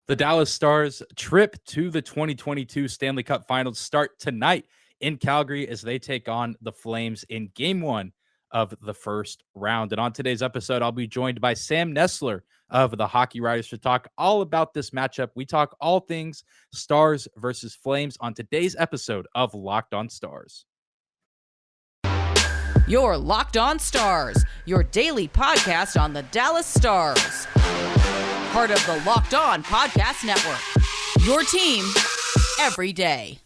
The Dallas Stars' trip to the 2022 Stanley Cup Finals start tonight in Calgary as they take on the Flames in Game 1 of the first round. And on today's episode, I'll be joined by Sam Nestler of the Hockey Writers to talk all about this matchup. We talk all things Stars versus Flames on today's episode of Locked On Stars. You're Locked On Stars, your daily podcast on the Dallas Stars. Part of the Locked On Podcast Network, your team every day.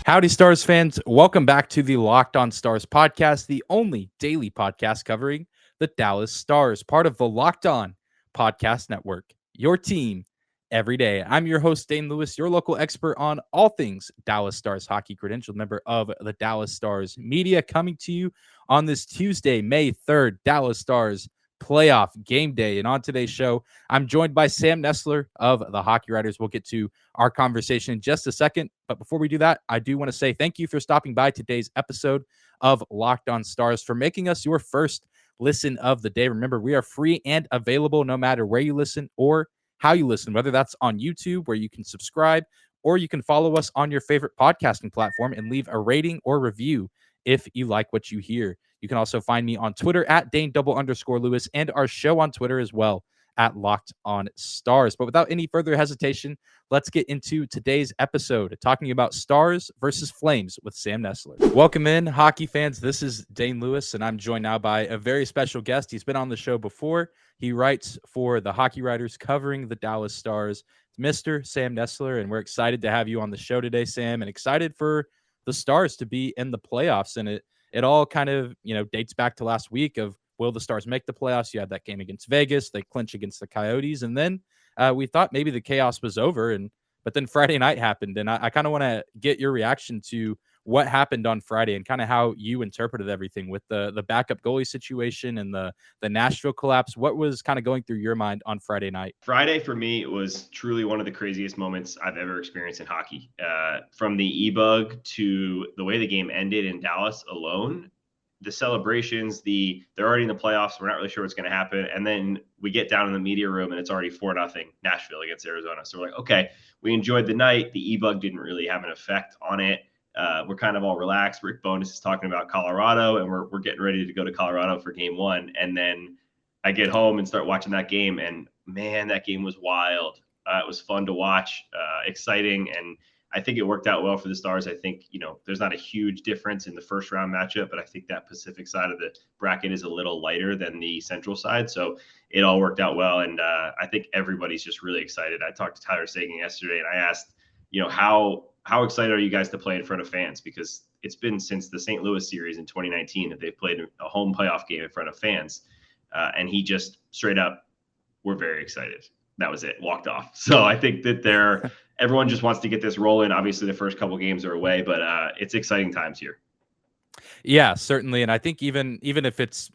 Howdy, Stars fans. Welcome back to the Locked On Stars podcast, the only daily podcast covering the Dallas Stars, part of the Locked On Podcast Network, your team every day. I'm your host, Dane Lewis, your local expert on all things Dallas Stars hockey, credentialed member of the Dallas Stars media, coming to you on this Tuesday, May 3rd, Dallas Stars playoff game day. And on today's show, I'm joined by Sam Nestler of the Hockey Writers. We'll get to our conversation in just a second. But before we do that, I do want to say thank you for stopping by today's episode of Locked On Stars, for making us your first listen of the day. Remember, we are free and available no matter where you listen or how you listen, whether that's on YouTube where you can subscribe, or you can follow us on your favorite podcasting platform and leave a rating or review if you like what you hear. You can also find me on Twitter at Dane_Lewis and our show on Twitter as well at Locked On Stars. But without any further hesitation, let's get into today's episode, talking about Stars versus Flames with Sam Nestler. Welcome in, hockey fans. This is Dane Lewis, and I'm joined now by a very special guest. He's been on the show before. He writes for the Hockey Writers covering the Dallas Stars, Mr. Sam Nestler, and we're excited to have you on the show today, Sam, and excited for the Stars to be in the playoffs. And it all kind of, dates back to last week of, will the Stars make the playoffs? You had that game against Vegas. They clinch against the Coyotes. And then we thought maybe the chaos was over. But then Friday night happened. And I kind of want to get your reaction to what happened on Friday and kind of how you interpreted everything with the backup goalie situation and the Nashville collapse. What was kind of going through your mind on Friday night? Friday for me was truly one of the craziest moments I've ever experienced in hockey. From the e-bug to the way the game ended in Dallas alone, the celebrations, they're already in the playoffs. We're not really sure what's going to happen. And then we get down in the media room and it's already 4-0 Nashville against Arizona. So we're like, okay, we enjoyed the night. The e-bug didn't really have an effect on it. We're kind of all relaxed. Rick Bowness is talking about Colorado, and we're getting ready to go to Colorado for game 1. And then I get home and start watching that game, and man, that game was wild. It was fun to watch, exciting, and I think it worked out well for the Stars. I think, there's not a huge difference in the first round matchup, but I think that Pacific side of the bracket is a little lighter than the Central side. So it all worked out well. And I think everybody's just really excited. I talked to Tyler Seguin yesterday and I asked, how excited are you guys to play in front of fans? Because it's been since the St. Louis series in 2019 that they've played a home playoff game in front of fans. And he just straight up, we're very excited. That was it, walked off. So I think that everyone just wants to get this rolling. Obviously, the first couple games are away, but it's exciting times here. Yeah, certainly. And I think even if it's,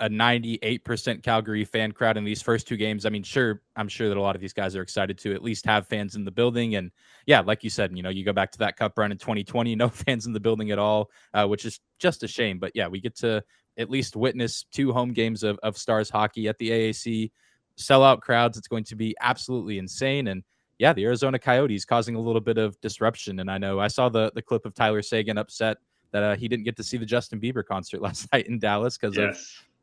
a 98% Calgary fan crowd in these first two games, I'm sure that a lot of these guys are excited to at least have fans in the building. And yeah, like you said, you go back to that cup run in 2020, no fans in the building at all, which is just a shame. But yeah, we get to at least witness 2 home games of Stars hockey at the AAC. Sellout crowds. It's going to be absolutely insane. And yeah, the Arizona Coyotes causing a little bit of disruption. And I know I saw the clip of Tyler Seguin upset that he didn't get to see the Justin Bieber concert last night in Dallas because of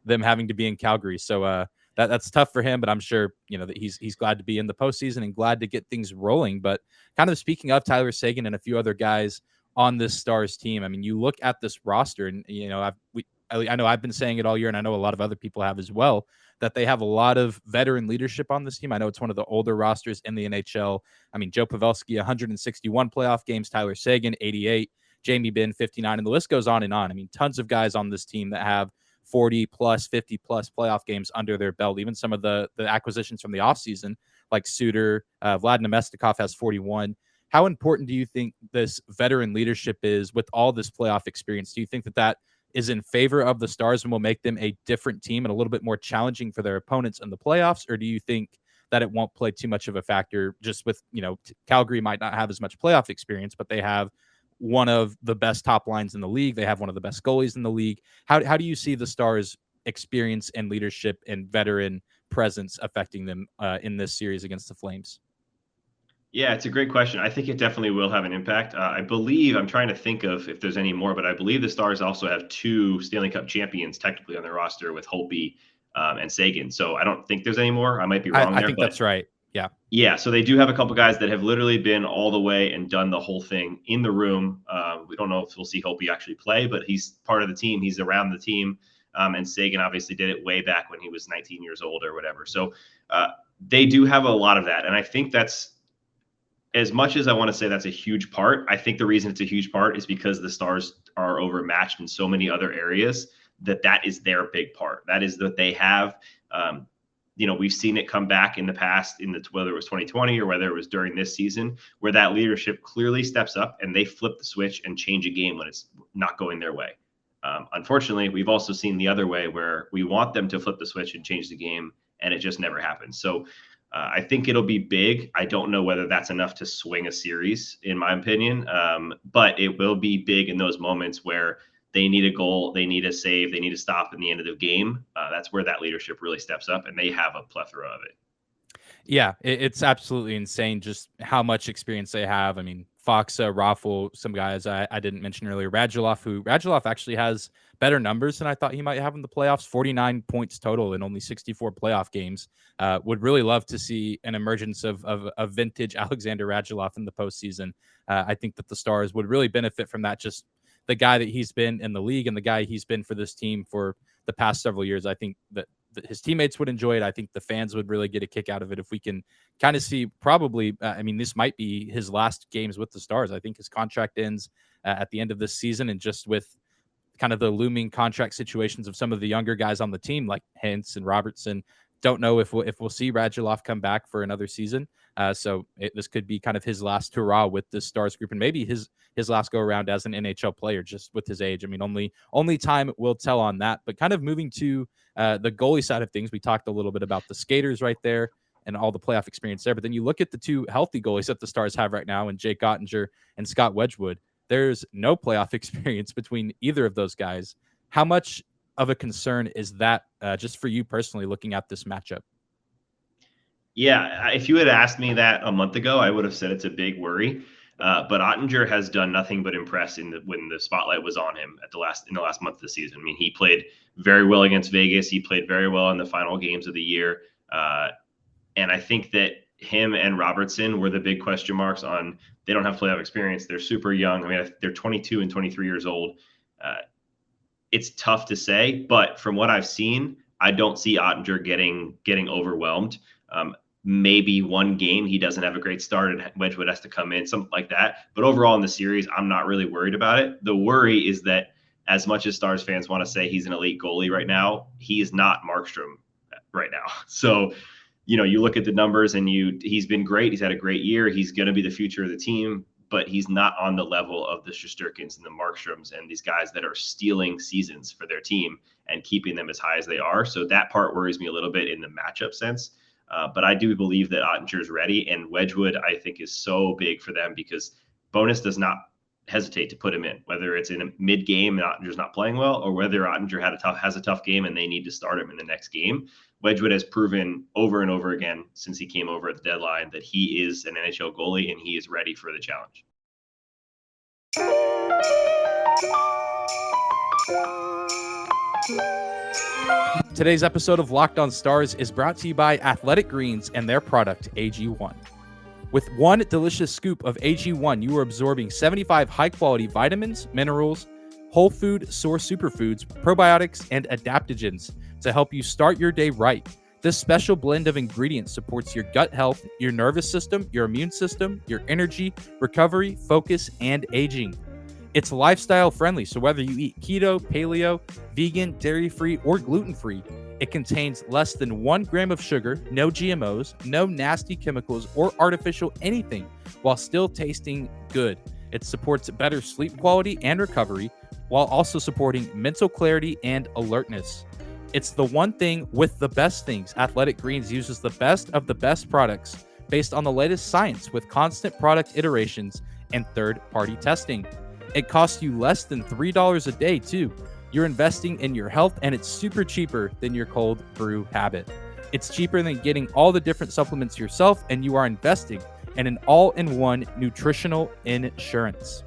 them having to be in Calgary. So that's tough for him, but I'm sure, that he's glad to be in the postseason and glad to get things rolling. But kind of speaking of Tyler Seguin and a few other guys on this Stars team, you look at this roster and, I know I've been saying it all year, and I know a lot of other people have as well, that they have a lot of veteran leadership on this team. I know it's one of the older rosters in the NHL. Joe Pavelski, 161 playoff games, Tyler Seguin, 88, Jamie Benn, 59, and the list goes on and on. Tons of guys on this team that have 40 plus, 50 plus playoff games under their belt. Even some of the acquisitions from the offseason, like Suter, Vlad Nemestikov has 41. How important do you think this veteran leadership is with all this playoff experience? Do you think that is in favor of the Stars and will make them a different team and a little bit more challenging for their opponents in the playoffs? Or do you think that it won't play too much of a factor just with, Calgary might not have as much playoff experience, but they have one of the best top lines in the league. They have one of the best goalies in the league. How do you see the Stars' experience and leadership and veteran presence affecting them in this series against the Flames? Yeah, it's a great question. I think it definitely will have an impact. I believe, I'm trying to think of if there's any more, but I believe the Stars also have 2 Stanley Cup champions technically on their roster with Holtby and Sagan. So I don't think there's any more. I might be wrong I there, think but that's right. Yeah. yeah, so they do have a couple guys that have literally been all the way and done the whole thing in the room. We don't know if we'll see Holtby actually play, but he's part of the team. He's around the team. And Sagan obviously did it way back when he was 19 years old or whatever. So they do have a lot of that. And I think that's, as much as I want to say that's a huge part, I think the reason it's a huge part is because the Stars are overmatched in so many other areas that is their big part. That is that they have, we've seen it come back in the past, whether it was 2020 or whether it was during this season, where that leadership clearly steps up and they flip the switch and change a game when it's not going their way. Unfortunately, we've also seen the other way where we want them to flip the switch and change the game, and it just never happens. So I think it'll be big. I don't know whether that's enough to swing a series, in my opinion, but it will be big in those moments where they need a goal, they need a save, they need to stop in the end of the game. That's where that leadership really steps up, and they have a plethora of it. Yeah, it's absolutely insane just how much experience they have. I mean, Faksa, Raffl, some guys I didn't mention earlier, Radulov actually has better numbers than I thought he might have in the playoffs, 49 points total in only 64 playoff games. Would really love to see an emergence of vintage Alexander Radulov in the postseason. I think that the Stars would really benefit from that, just the guy that he's been in the league and the guy he's been for this team for the past several years. I think that his teammates would enjoy it. I think the fans would really get a kick out of it if we can kind of see probably, this might be his last games with the Stars. I think his contract ends at the end of this season, and just with kind of the looming contract situations of some of the younger guys on the team, like Hintz and Robertson, don't know if we'll see Radulov come back for another season. So this could be kind of his last hurrah with this Stars group, and maybe his last go around as an NHL player, just with his age. I mean, only time will tell on that. But kind of moving to the goalie side of things, we talked a little bit about the skaters right there and all the playoff experience there. But then you look at the 2 healthy goalies that the Stars have right now, and Jake Ottinger and Scott Wedgwood. There's no playoff experience between either of those guys. How much of a concern is that just for you personally looking at this matchup? Yeah, if you had asked me that a month ago, I would have said it's a big worry. But Ottinger has done nothing but impress when the spotlight was on him in the last month of the season. I mean, he played very well against Vegas. He played very well in the final games of the year. And I think that him and Robertson were the big question marks on. They don't have playoff experience. They're super young. I mean, they're 22 and 23 years old. It's tough to say, but from what I've seen, I don't see Ottinger getting overwhelmed. Maybe one game he doesn't have a great start and Wedgwood has to come in, something like that. But overall in the series, I'm not really worried about it. The worry is that as much as Stars fans want to say he's an elite goalie right now, he is not Markstrom right now. So, you look at the numbers and he's been great. He's had a great year. He's going to be the future of the team, but he's not on the level of the Shesterkins and the Markstroms and these guys that are stealing seasons for their team and keeping them as high as they are. So that part worries me a little bit in the matchup sense. But I do believe that Ottinger is ready, and Wedgwood, I think, is so big for them because Bowness does not hesitate to put him in, whether it's in a mid-game and Ottinger's not playing well, or whether Ottinger has a tough game and they need to start him in the next game. Wedgwood has proven over and over again since he came over at the deadline that he is an NHL goalie and he is ready for the challenge. Today's episode of Locked On Stars is brought to you by Athletic Greens and their product, AG1. With one delicious scoop of AG1, you are absorbing 75 high-quality vitamins, minerals, whole food source superfoods, probiotics, and adaptogens to help you start your day right. This special blend of ingredients supports your gut health, your nervous system, your immune system, your energy, recovery, focus, and aging. It's lifestyle friendly, so whether you eat keto, paleo, vegan, dairy-free, or gluten-free, it contains less than 1 gram of sugar, no GMOs, no nasty chemicals, or artificial anything, while still tasting good. It supports better sleep quality and recovery, while also supporting mental clarity and alertness. It's the one thing with the best things. Athletic Greens uses the best of the best products based on the latest science with constant product iterations and third-party testing. It costs you less than $3 a day, too. You're investing in your health, and it's super cheaper than your cold brew habit. It's cheaper than getting all the different supplements yourself, and you are investing in an all-in-one nutritional insurance.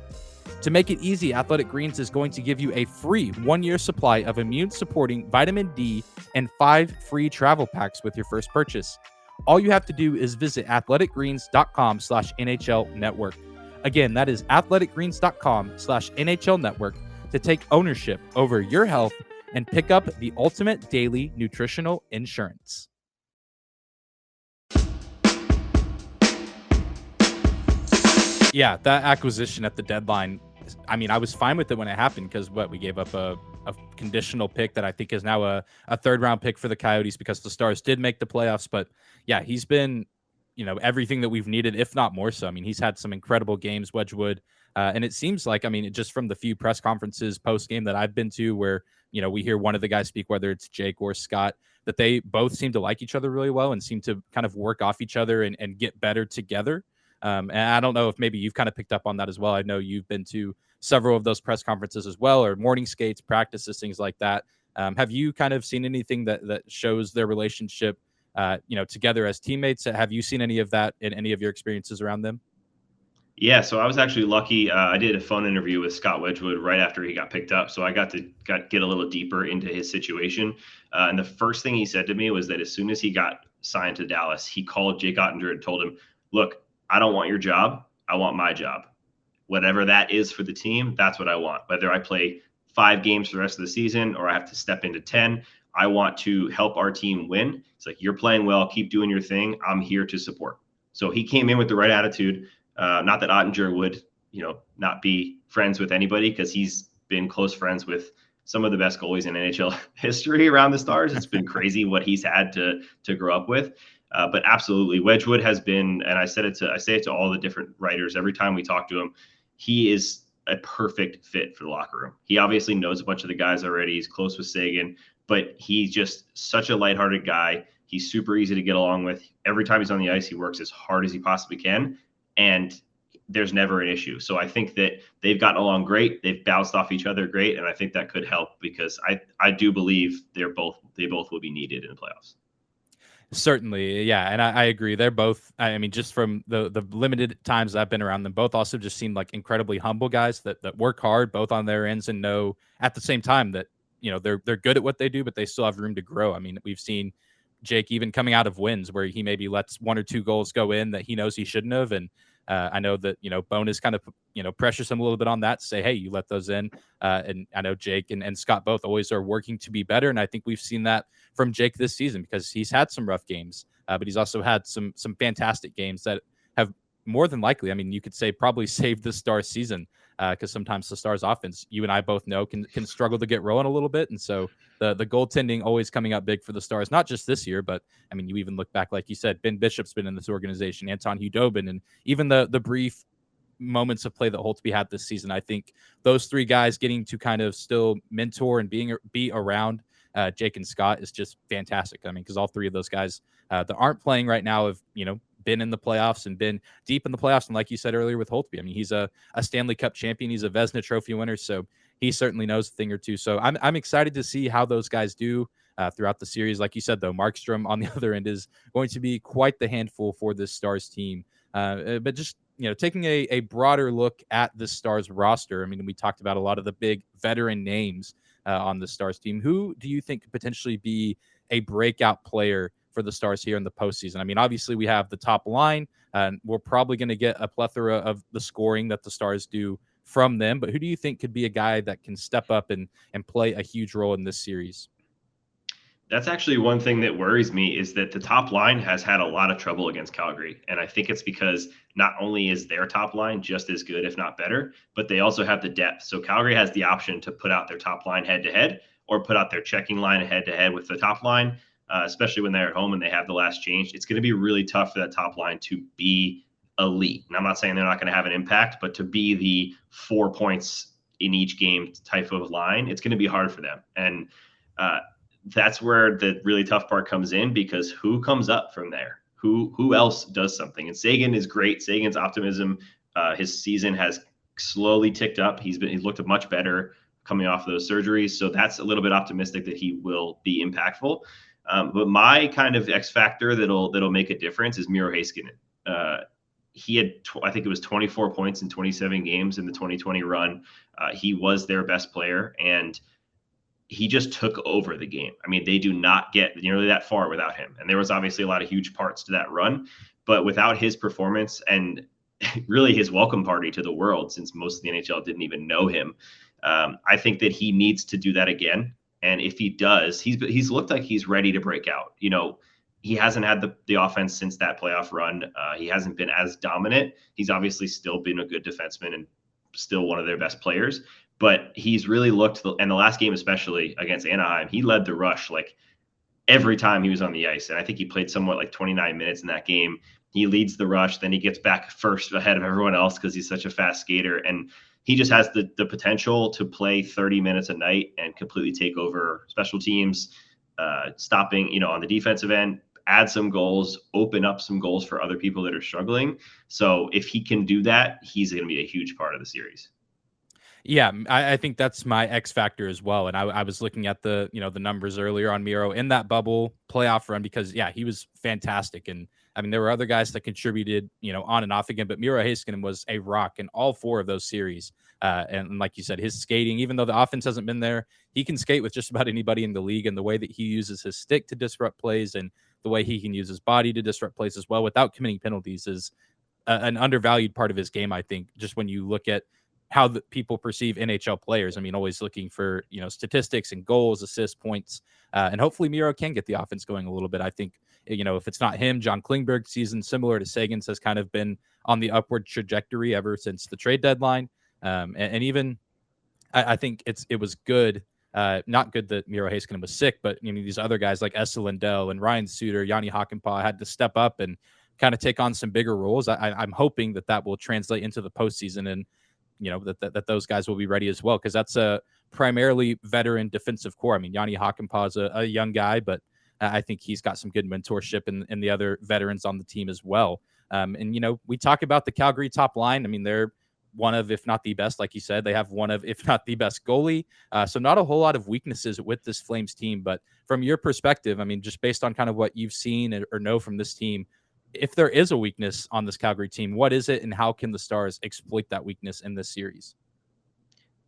To make it easy, Athletic Greens is going to give you a free 1-year supply of immune-supporting vitamin D and 5 free travel packs with your first purchase. All you have to do is visit athleticgreens.com/NHL Network. Again, that is athleticgreens.com/NHL Network to take ownership over your health and pick up the ultimate daily nutritional insurance. Yeah, that acquisition at the deadline, I mean, I was fine with it when it happened because we gave up a conditional pick that I think is now a third-round pick for the Coyotes because the Stars did make the playoffs. But yeah, he's been, everything that we've needed, if not more so. I mean, he's had some incredible games, Wedgwood. And it seems like, I mean, just from the few press conferences post-game that I've been to where, we hear one of the guys speak, whether it's Jake or Scott, that they both seem to like each other really well and seem to kind of work off each other and get better together. And I don't know if maybe you've kind of picked up on that as well. I know you've been to several of those press conferences as well, or morning skates, practices, things like that. Have you kind of seen anything that shows their relationship, together as teammates? Have you seen any of that in any of your experiences around them? Yeah, so I was actually lucky. I did a phone interview with Scott Wedgwood right after he got picked up, so I got to get a little deeper into his situation. And the first thing he said to me was that as soon as he got signed to Dallas, he called Jake Oettinger and told him, "Look, I don't want your job. I want my job. Whatever that is for the team, that's what I want. Whether I play 5 games for the rest of the season or I have to step into 10, I want to help our team win." It's like, you're playing well. Keep doing your thing. I'm here to support. So he came in with the right attitude. Not that Oettinger would, not be friends with anybody, because he's been close friends with some of the best goalies in NHL history around the Stars. It's been crazy what he's had to grow up with. But absolutely, Wedgwood has been, and I say it to all the different writers every time we talk to him, he is a perfect fit for the locker room. He obviously knows a bunch of the guys already. He's close with Seguin, but he's just such a lighthearted guy. He's super easy to get along with. Every time he's on the ice, he works as hard as he possibly can, and there's never an issue. So I think that they've gotten along great. They've bounced off each other great, and I think that could help, because I do believe they both will be needed in the playoffs. Certainly, yeah, and I agree. They're both, I mean, just from the limited times I've been around them, both also just seem like incredibly humble guys that work hard both on their ends and know at the same time that, they're good at what they do, but they still have room to grow. I mean, we've seen Jake even coming out of wins where he maybe lets 1 or 2 goals go in that he knows he shouldn't have, and I know that, Bonus kind of, pressures him a little bit on that to say, hey, you let those in. And I know Jake and Scott both always are working to be better. And I think we've seen that from Jake this season, because he's had some rough games, but he's also had some fantastic games that have more than likely, I mean, you could say probably saved the Stars season, because sometimes the Stars offense, you and I both know, can struggle to get rolling a little bit. And so the goaltending always coming up big for the Stars, not just this year, but I mean, you even look back, like you said, Ben Bishop's been in this organization, Anton Hudobin, and even the brief moments of play that Holtby had this season. I think those 3 guys getting to kind of still mentor and be around Jake and Scott is just fantastic. I mean, because all 3 of those guys that aren't playing right now have, been in the playoffs and been deep in the playoffs. And like you said earlier with Holtby, I mean, he's a Stanley Cup champion. He's a Vezina Trophy winner. So he certainly knows a thing or two. So I'm excited to see how those guys do throughout the series. Like you said, though, Markstrom on the other end is going to be quite the handful for this Stars team. But just, taking a broader look at the Stars roster, I mean, we talked about a lot of the big veteran names on the Stars team. Who do you think could potentially be a breakout player for the Stars here in the postseason? I mean, obviously we have the top line, and we're probably going to get a plethora of the scoring that the Stars do from them. But who do you think could be a guy that can step up and play a huge role in this series? That's actually one thing that worries me, is that the top line has had a lot of trouble against Calgary. And I think it's because not only is their top line just as good, if not better, but they also have the depth. So Calgary has the option to put out their top line head to head, or put out their checking line head to head with the top line, especially when they're at home and they have the last change. It's going to be really tough for that top line to be elite. And I'm not saying they're not going to have an impact, but to be the 4 points in each game type of line, it's going to be hard for them. And that's where the really tough part comes in, because who comes up from there? Who else does something? And Seguin is great. Seguin's optimism, his season has slowly ticked up. He's looked much better coming off of those surgeries. So that's a little bit optimistic that he will be impactful. But my kind of X factor that'll make a difference is Miura Hayskin. He had, I think it was 24 points in 27 games in the 2020 run. He was their best player, and he just took over the game. I mean, they do not get nearly that far without him. And there was obviously a lot of huge parts to that run, but without his performance and really his welcome party to the world, since most of the NHL didn't even know him, I think that he needs to do that again. And if he does, he's looked like he's ready to break out. He hasn't had the offense since that playoff run. He hasn't been as dominant. He's obviously still been a good defenseman and still one of their best players. But he's really looked, and the last game especially against Anaheim, he led the rush like every time he was on the ice. And I think he played somewhat like 29 minutes in that game. He leads the rush, then he gets back first ahead of everyone else because he's such a fast skater. And he just has the potential to play 30 minutes a night and completely take over special teams, stopping, on the defensive end, add some goals, open up some goals for other people that are struggling. So if he can do that, he's going to be a huge part of the series. Yeah, I think that's my X factor as well. And I was looking at the numbers earlier on Miro in that bubble playoff run because, yeah, he was fantastic. And I mean, there were other guys that contributed, on and off again, but Miura Hayskin was a rock in all four of those series. And like you said, his skating, even though the offense hasn't been there, he can skate with just about anybody in the league. And the way that he uses his stick to disrupt plays and the way he can use his body to disrupt plays as well without committing penalties is an undervalued part of his game, I think, just when you look at how the people perceive NHL players. I mean, always looking for, statistics and goals, assists, points. And hopefully Miro can get the offense going a little bit. I think, if it's not him, John Klingberg's season, similar to Sagan's, has kind of been on the upward trajectory ever since the trade deadline. And even I think it was good. Not good that Miura Hayskin was sick, but these other guys like Esa Lindell and Ryan Suter, Yanni Hakanpää had to step up and kind of take on some bigger roles. I'm hoping that will translate into the postseason and, that those guys will be ready as well, because that's a primarily veteran defensive core. I mean, Yanni Hakanpää is a young guy, but I think he's got some good mentorship in the other veterans on the team as well. And, we talk about the Calgary top line. I mean, they're one of, if not the best, like you said, they have one of, if not the best goalie. So not a whole lot of weaknesses with this Flames team. But from your perspective, I mean, just based on kind of what you've seen or know from this team, if there is a weakness on this Calgary team, what is it and how can the Stars exploit that weakness in this series?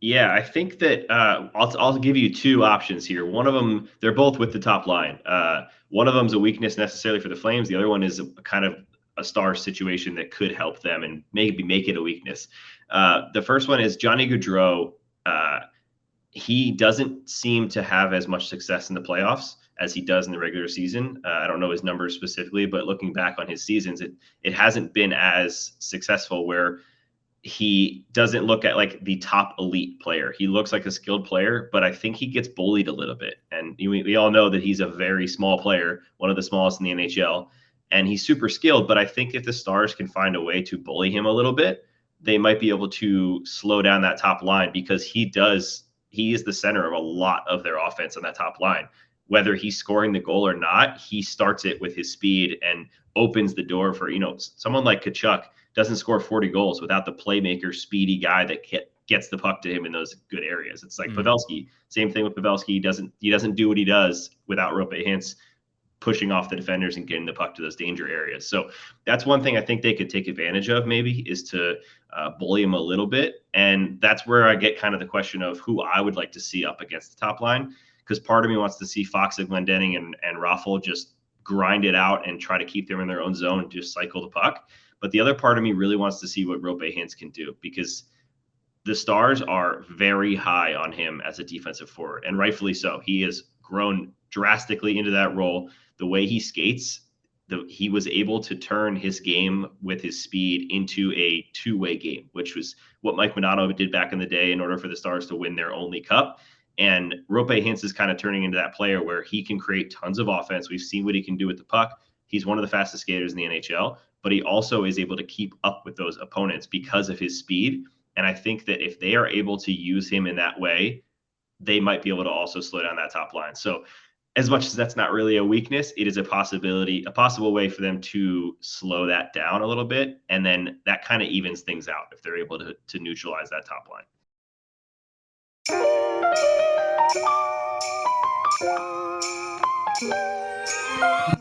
Yeah, I think that I'll give you two options here. One of them, they're both with the top line. One of them is a weakness necessarily for the Flames. The other one is a kind of a star situation that could help them and maybe make it a weakness. The first one is Johnny Goudreau. He doesn't seem to have as much success in the playoffs as he does in the regular season. I don't know his numbers specifically, but looking back on his seasons, it hasn't been as successful, where he doesn't look at like the top elite player. He looks like a skilled player, but I think he gets bullied a little bit. And we all know that he's a very small player, one of the smallest in the NHL, and he's super skilled. But I think if the Stars can find a way to bully him a little bit, they might be able to slow down that top line, because he is the center of a lot of their offense on that top line. Whether he's scoring the goal or not, he starts it with his speed and opens the door for, someone like Tkachuk doesn't score 40 goals without the playmaker, speedy guy that gets the puck to him in those good areas. It's like Pavelski. Same thing with Pavelski. He doesn't do what he does without Roope Hintz pushing off the defenders and getting the puck to those danger areas. So that's one thing I think they could take advantage of, maybe, is to bully him a little bit. And that's where I get kind of the question of who I would like to see up against the top line, because part of me wants to see Fox and Glendening and Raffle just grind it out and try to keep them in their own zone, just cycle the puck. But the other part of me really wants to see what Roope Hintz can do, because the Stars are very high on him as a defensive forward, and rightfully so. He has grown drastically into that role. The way he skates, he was able to turn his game with his speed into a two-way game, which was what Mike Modano did back in the day in order for the Stars to win their only cup. And Roope Hintz is kind of turning into that player where he can create tons of offense. We've seen what he can do with the puck. He's one of the fastest skaters in the NHL, but he also is able to keep up with those opponents because of his speed. And I think that if they are able to use him in that way, they might be able to also slow down that top line. So as much as that's not really a weakness, it is a possible way for them to slow that down a little bit. And then that kind of evens things out if they're able to neutralize that top line.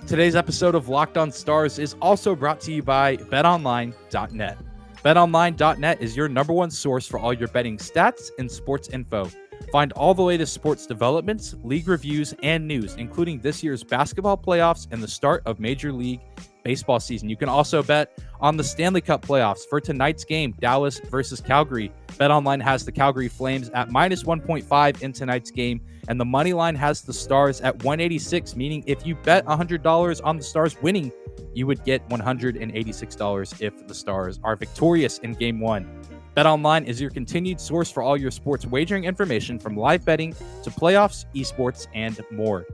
Today's episode of Locked On Stars is also brought to you by BetOnline.net. BetOnline.net is your number one source for all your betting stats and sports info. Find all the latest sports developments, league reviews, and news, including this year's basketball playoffs and the start of Major League Baseball season. You can also bet on the Stanley Cup playoffs for tonight's game, Dallas versus Calgary. BetOnline has the Calgary Flames at minus 1.5 in tonight's game, and the money line has the Stars at 186, meaning if you bet $100 on the Stars winning, you would get $186 if the Stars are victorious in Game 1. BetOnline is your continued source for all your sports wagering information, from live betting to playoffs, esports, and more.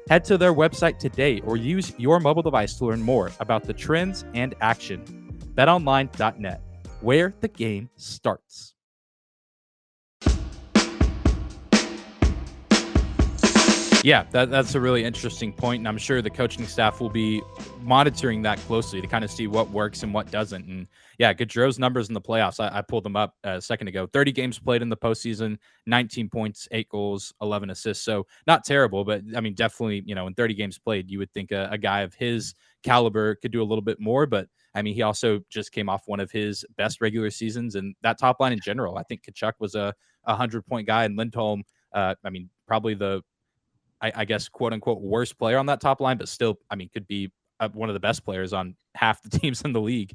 Head to their website today or use your mobile device to learn more about the trends and action. BetOnline.net, where the game starts. Yeah, that's a really interesting point, and I'm sure the coaching staff will be monitoring that closely to kind of see what works and what doesn't. And yeah, Goudreau's numbers in the playoffs, I pulled them up a second ago. 30 games played in the postseason, 19 points, 8 goals, 11 assists. So not terrible, but I mean, definitely, in 30 games played, you would think a guy of his caliber could do a little bit more. But I mean, he also just came off one of his best regular seasons, and that top line in general. I think Tkachuk was a 100-point guy, and Lindholm, probably the I guess, quote unquote, worst player on that top line, but still, could be one of the best players on half the teams in the league.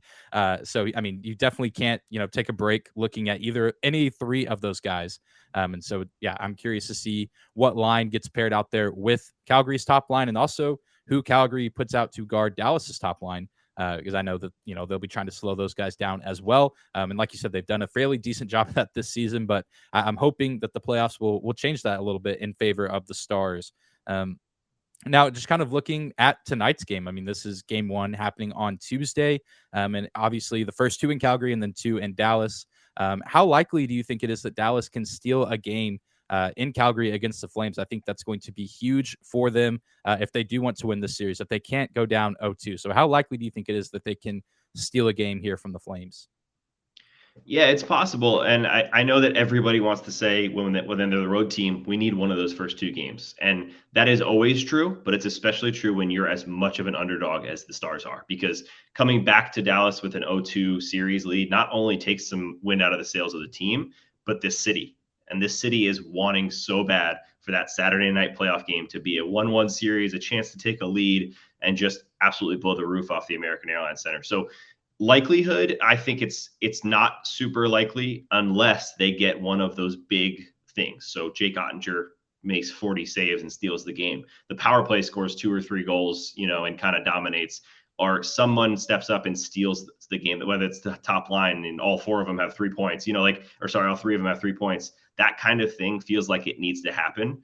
So, you definitely can't, take a break looking at any three of those guys. And so, yeah, I'm curious to see what line gets paired out there with Calgary's top line, and also who Calgary puts out to guard Dallas's top line. Because I know that, they'll be trying to slow those guys down as well. And like you said, they've done a fairly decent job of that this season, but I'm hoping that the playoffs will change that a little bit in favor of the Stars. Now, just kind of looking at tonight's game, this is Game 1 happening on Tuesday, and obviously the first 2 in Calgary and then 2 in Dallas. How likely do you think it is that Dallas can steal a game in Calgary against the Flames? I think that's going to be huge for them if they do want to win this series, if they can't go down 0-2. So how likely do you think it is that they can steal a game here from the Flames? Yeah, it's possible. And I know that everybody wants to say when they're the road team, we need one of those first 2 games. And that is always true, but it's especially true when you're as much of an underdog as the Stars are, because coming back to Dallas with an 0-2 series lead not only takes some wind out of the sails of the team, but this city. And this city is wanting so bad for that Saturday night playoff game to be a 1-1 series, a chance to take a lead and just absolutely blow the roof off the American Airlines Center. So likelihood, I think it's not super likely unless they get one of those big things. So Jake Ottinger makes 40 saves and steals the game. The power play scores 2 or 3 goals, and kind of dominates, or someone steps up and steals the game, whether it's the top line and all 4 of them have 3 points, all 3 of them have 3 points. That kind of thing feels like it needs to happen.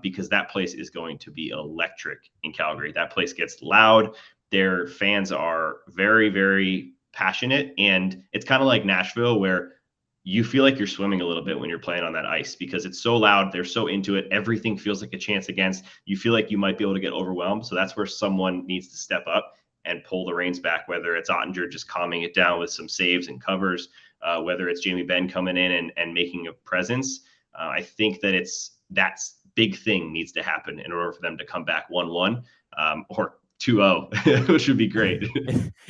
Because that place is going to be electric in Calgary. That place gets loud. Their fans are very, very passionate. And it's kind of like Nashville, where you feel like you're swimming a little bit when you're playing on that ice because it's so loud. They're so into it. Everything feels like a chance against. You feel like you might be able to get overwhelmed. So that's where someone needs to step up and pull the reins back, whether it's Ottinger just calming it down with some saves and covers, whether it's Jamie Benn coming in and making a presence. I think that that's big thing needs to happen in order for them to come back 1-1 or 2-0, which would be great.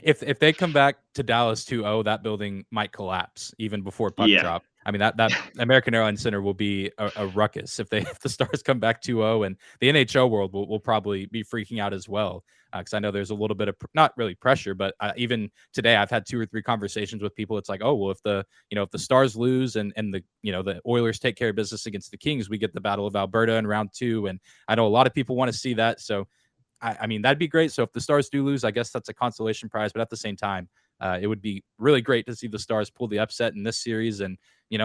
If they come back to Dallas 2-0, that building might collapse even before puck drop. That American Airlines Center will be a ruckus if the Stars come back 2-0, and the NHL world will probably be freaking out as well. Because I know there's a little bit of not really pressure, but even today I've had 2 or 3 conversations with people. It's like, oh well, if the Stars lose and the Oilers take care of business against the Kings, we get the Battle of Alberta in round 2, and I know a lot of people want to see that. So that'd be great. So if the Stars do lose, I guess that's a consolation prize. But at the same time, it would be really great to see the Stars pull the upset in this series. And,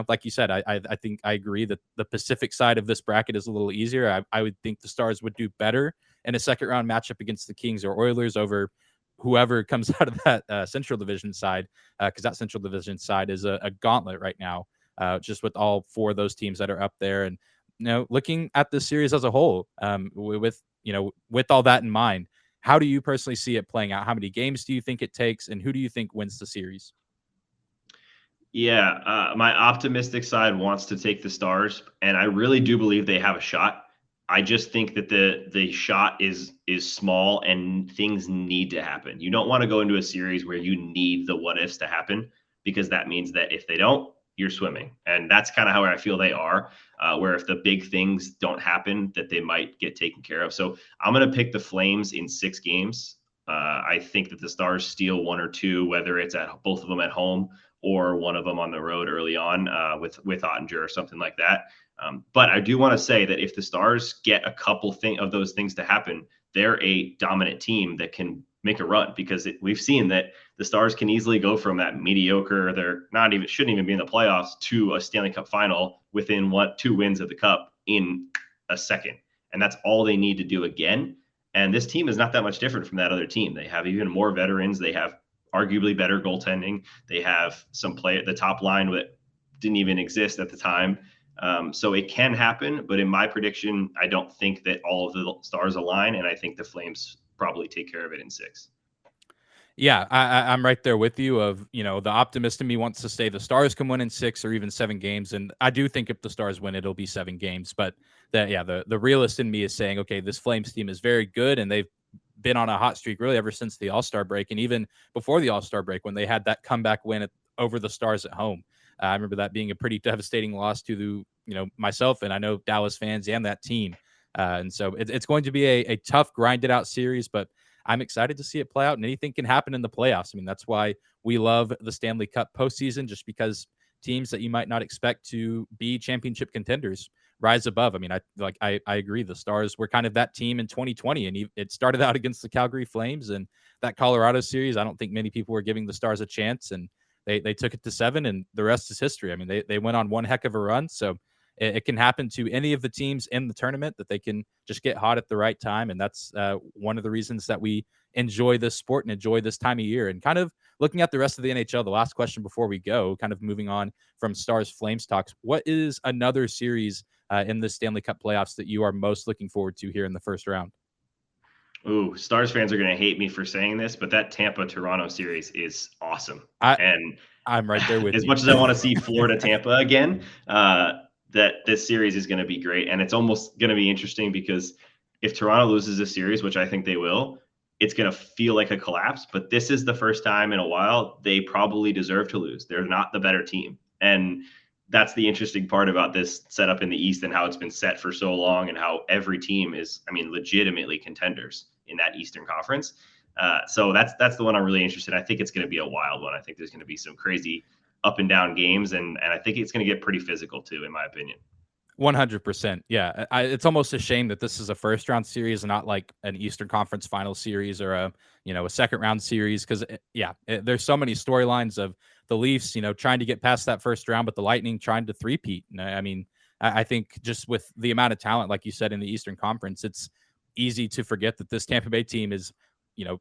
like you said, I think I agree that the Pacific side of this bracket is a little easier. I would think the Stars would do better in a second round matchup against the Kings or Oilers over whoever comes out of that Central Division side, because that Central Division side is a gauntlet right now, just with all 4 of those teams that are up there. And looking at the series as a whole, with all that in mind, how do you personally see it playing out? How many games do you think it takes, and who do you think wins the series? Yeah, my optimistic side wants to take the Stars, and I really do believe they have a shot. I just think that the shot is small, and things need to happen. You don't want to go into a series where you need the what ifs to happen, because that means that if they don't, you're swimming, and that's kind of how I feel they are. Where if the big things don't happen, that they might get taken care of. So I'm going to pick the Flames in 6 games. I think that the Stars steal 1 or 2, whether it's at both of them at home or one of them on the road early on with Ottinger or something like that. But I do want to say that if the Stars get a couple of those things to happen, they're a dominant team that can make a run, because we've seen that the Stars can easily go from that mediocre, shouldn't even be in the playoffs, to a Stanley Cup final within 2 wins of the Cup in a second. And that's all they need to do again. And this team is not that much different from that other team. They have even more veterans. They have arguably better goaltending. They have some play at the top line that didn't even exist at the time. So it can happen, but in my prediction, I don't think that all of the stars align, and I think the Flames probably take care of it in 6. Yeah, I'm right there with you. The optimist in me wants to say the Stars can win in 6 or even 7 games, and I do think if the Stars win, it'll be 7 games. But the realist in me is saying, okay, this Flames team is very good, and they've been on a hot streak really ever since the All-Star break, and even before the All-Star break when they had that comeback win over the Stars at home. I remember that being a pretty devastating loss to myself, and I know Dallas fans and that team. And so it's going to be a tough, grinded out series, but I'm excited to see it play out, and anything can happen in the playoffs. I mean, that's why we love the Stanley Cup postseason, just because teams that you might not expect to be championship contenders rise above. I mean, I agree. The Stars were kind of that team in 2020, and it started out against the Calgary Flames, and that Colorado series, I don't think many people were giving the Stars a chance, and they took it to 7, and the rest is history. I mean, they went on one heck of a run, so it can happen to any of the teams in the tournament, that they can just get hot at the right time. And that's one of the reasons that we enjoy this sport and enjoy this time of year. And kind of looking at the rest of the NHL, the last question before we go, kind of moving on from Stars Flames talks, what is another series in the Stanley Cup playoffs that you are most looking forward to here in the first round? Ooh, Stars fans are going to hate me for saying this, but that Tampa-Toronto series is awesome. I'm right there with you. As much as I want to see Florida-Tampa again, that this series is going to be great. And it's almost going to be interesting, because if Toronto loses this series, which I think they will, it's going to feel like a collapse. But this is the first time in a while they probably deserve to lose. They're not the better team. And that's the interesting part about this setup in the East, and how it's been set for so long, and how every team is, legitimately contenders in that Eastern Conference. So that's the one I'm really interested in. I think it's going to be a wild one. I think there's going to be some crazy up and down games, and I think it's going to get pretty physical too, in my opinion. 100%. Yeah. It's almost a shame that this is a first round series and not like an Eastern Conference final series or a second round series. Cause there's so many storylines of the Leafs, trying to get past that first round, but the Lightning trying to three-peat. I mean, I think just with the amount of talent, like you said, in the Eastern Conference, it's easy to forget that this Tampa Bay team is,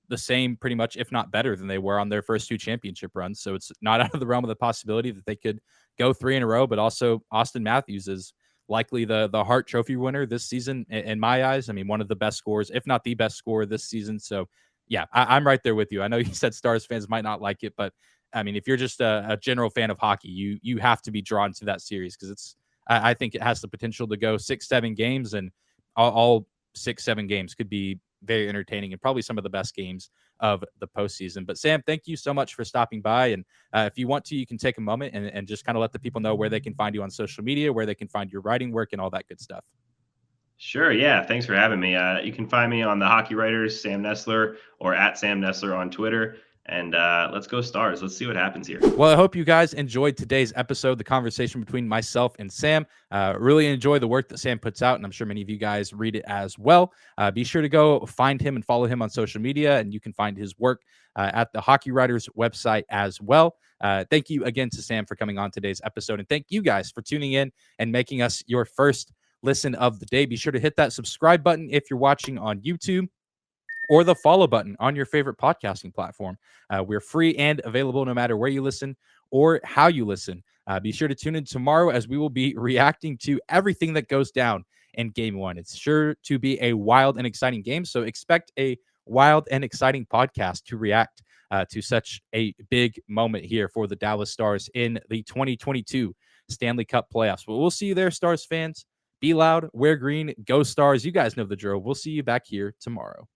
the same pretty much, if not better than they were on their first 2 championship runs. So it's not out of the realm of the possibility that they could go 3 in a row, but also Austin Matthews is likely the Hart Trophy winner this season in my eyes. I mean, one of the best scorers, if not the best scorer this season. So yeah, I'm right there with you. I know you said Stars fans might not like it, but I mean, if you're just a general fan of hockey, you have to be drawn to that series, because I think it has the potential to go 6-7 games, and all 6-7 games could be very entertaining and probably some of the best games of the postseason. But Sam, thank you so much for stopping by. And if you want to, you can take a moment and just kind of let the people know where they can find you on social media, where they can find your writing work and all that good stuff. Sure. Yeah. Thanks for having me. You can find me on the Hockey Writers, Sam Nestler, or at Sam Nestler on Twitter. And let's go Stars. Let's see what happens here. Well, I hope you guys enjoyed today's episode, the conversation between myself and Sam. Really enjoy the work that Sam puts out, and I'm sure many of you guys read it as well. Be sure to go find him and follow him on social media, and you can find his work at the Hockey Writers website as well. Thank you again to Sam for coming on today's episode, and thank you guys for tuning in and making us your first listen of the day. Be sure to hit that subscribe button if you're watching on YouTube, or the follow button on your favorite podcasting platform. We're free and available no matter where you listen or how you listen. Be sure to tune in tomorrow as we will be reacting to everything that goes down in Game 1. It's sure to be a wild and exciting game, so expect a wild and exciting podcast to react to such a big moment here for the Dallas Stars in the 2022 Stanley Cup playoffs. But we'll see you there, Stars fans. Be loud, wear green, go Stars. You guys know the drill. We'll see you back here tomorrow.